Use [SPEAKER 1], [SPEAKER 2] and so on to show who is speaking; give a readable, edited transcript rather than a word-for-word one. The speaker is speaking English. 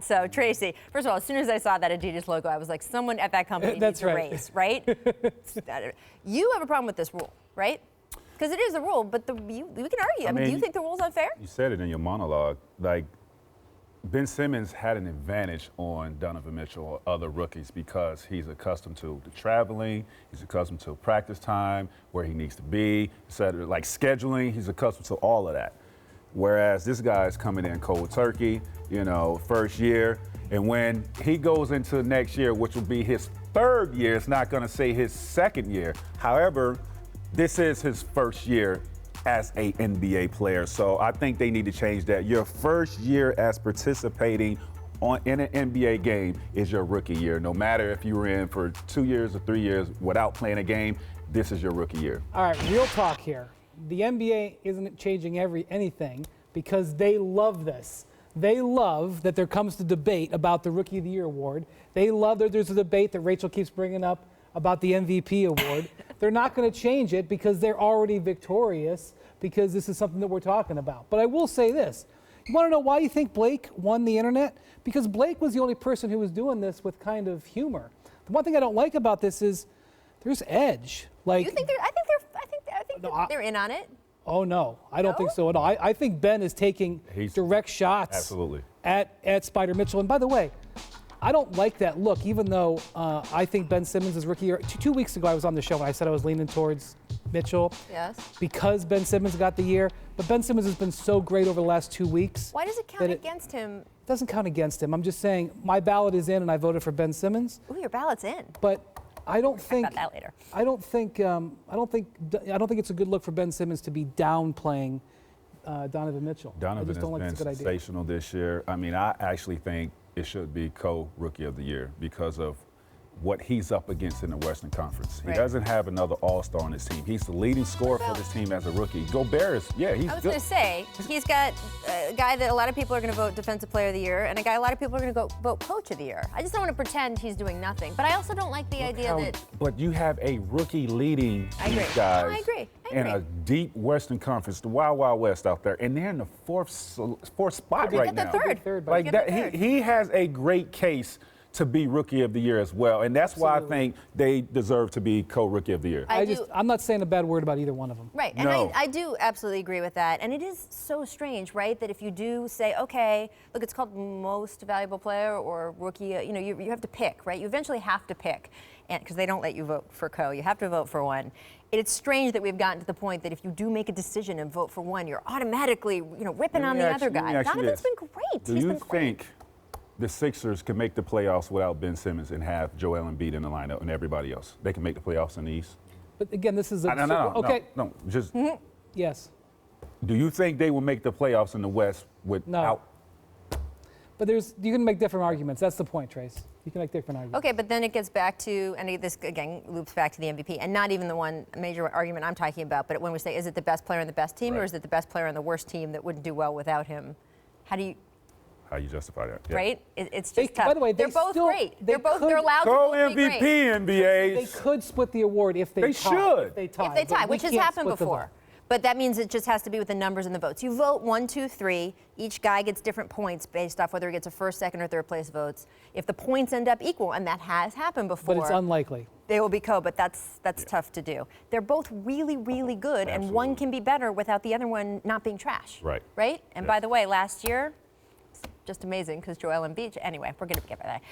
[SPEAKER 1] So, Tracy, first of all, as soon as I saw that Adidas logo, I was like, someone at that company needs a raise, right? You have a problem with this rule, right? Because it is a rule, but we can argue. I mean, do you think the rule's unfair?
[SPEAKER 2] You said it in your monologue. Like, Ben Simmons had an advantage on Donovan Mitchell or other rookies because he's accustomed to the traveling, he's accustomed to practice time, where he needs to be, etc. Like scheduling, he's accustomed to all of that. Whereas this guy's coming in cold turkey, you know, first year. And when he goes into next year, which will be his third year, it's not going to say his second year. However, this is his first year as a NBA player. So I think they need to change that. Your first year as participating in an NBA game is your rookie year. No matter if you were in for 2 years or 3 years without playing a game, this is your rookie year.
[SPEAKER 3] All right, real talk here. The NBA isn't changing anything because they love this. They love that there comes the debate about the Rookie of the Year award. They love that there's a debate that Rachel keeps bringing up about the MVP award. They're not going to change it because they're already victorious, because this is something that we're talking about. But I will say this. You want to know why you think Blake won the internet? Because Blake was the only person who was doing this with kind of humor. The one thing I don't like about this is there's edge. Like,
[SPEAKER 1] you think I think they're in on it.
[SPEAKER 3] Oh, no. I don't think so at all. I think Ben is taking direct shots
[SPEAKER 2] absolutely
[SPEAKER 3] at Spider Mitchell. And by the way, I don't like that look, even though I think Ben Simmons is rookie year. 2 weeks ago, I was on the show and I said I was leaning towards Mitchell.
[SPEAKER 1] Yes.
[SPEAKER 3] Because Ben Simmons got the year. But Ben Simmons has been so great over the last 2 weeks.
[SPEAKER 1] Why does it count against him?
[SPEAKER 3] It doesn't count against him. I'm just saying my ballot is in and I voted for Ben Simmons.
[SPEAKER 1] Ooh, your ballot's in.
[SPEAKER 3] But I don't think
[SPEAKER 1] about that later.
[SPEAKER 3] I don't think it's a good look for Ben Simmons to be downplaying Donovan Mitchell.
[SPEAKER 2] Donovan has been sensational this year. I mean, I actually think it should be co-rookie of the year because of what he's up against in the Western Conference. He doesn't have another all-star on his team. He's the leading scorer for this team as a rookie. Gobert is, he's good.
[SPEAKER 1] I was going to say, he's got a guy that a lot of people are going to vote Defensive Player of the Year and a guy a lot of people are going to vote Coach of the Year. I just don't want to pretend he's doing nothing. But I also don't like the idea that...
[SPEAKER 2] But you have a rookie leading these guys.
[SPEAKER 1] I agree.
[SPEAKER 2] In a deep Western Conference, the Wild Wild West out there, and they're in the fourth spot right now.
[SPEAKER 1] Third.
[SPEAKER 2] Like that, he has a great case to be Rookie of the Year as well, and that's why I think they deserve to be co-Rookie of the Year.
[SPEAKER 3] I'm not saying a bad word about either one of them.
[SPEAKER 1] Right, and I do absolutely agree with that. And it is so strange, right, that if you do say, okay, look, it's called Most Valuable Player or Rookie, you have to pick, right? You eventually have to pick, because they don't let you vote for co. You have to vote for one. It's strange that we've gotten to the point that if you do make a decision and vote for one, you're automatically, ripping on the other guy. Donovan's been great.
[SPEAKER 2] Do you think the Sixers can make the playoffs without Ben Simmons and have Joel Embiid in the lineup and everybody else? They can make the playoffs in the East?
[SPEAKER 3] But again, this is a...
[SPEAKER 2] No, just...
[SPEAKER 3] Yes.
[SPEAKER 2] Do you think they will make the playoffs in the West without...
[SPEAKER 3] No. But you can make different arguments. That's the point, Trace. You can make different arguments.
[SPEAKER 1] Okay, but then it gets back to, and this again loops back to the MVP, and not even the one major argument I'm talking about, but when we say, is it the best player on the best team, or is it the best player on the worst team that wouldn't do well without him? How you justify that? Yeah. Right? It's just tough.
[SPEAKER 3] By the way,
[SPEAKER 1] they're both great. They're allowed to both be great.
[SPEAKER 2] Co-MVP NBA.
[SPEAKER 3] They could split the award if they tie.
[SPEAKER 2] Should.
[SPEAKER 1] If they tie, which has happened before. But that means it just has to be with the numbers and the votes. You vote 1, 2, 3. Each guy gets different points based off whether he gets a first, second, or third place votes. If the points end up equal, and that has happened before.
[SPEAKER 3] But it's unlikely.
[SPEAKER 1] They will be co, but that's tough to do. They're both really, really good, and one can be better without the other one not being trash.
[SPEAKER 2] Right.
[SPEAKER 1] Right? And by the way, last year, just amazing because Joel Embiid. Anyway, we're going to get by that.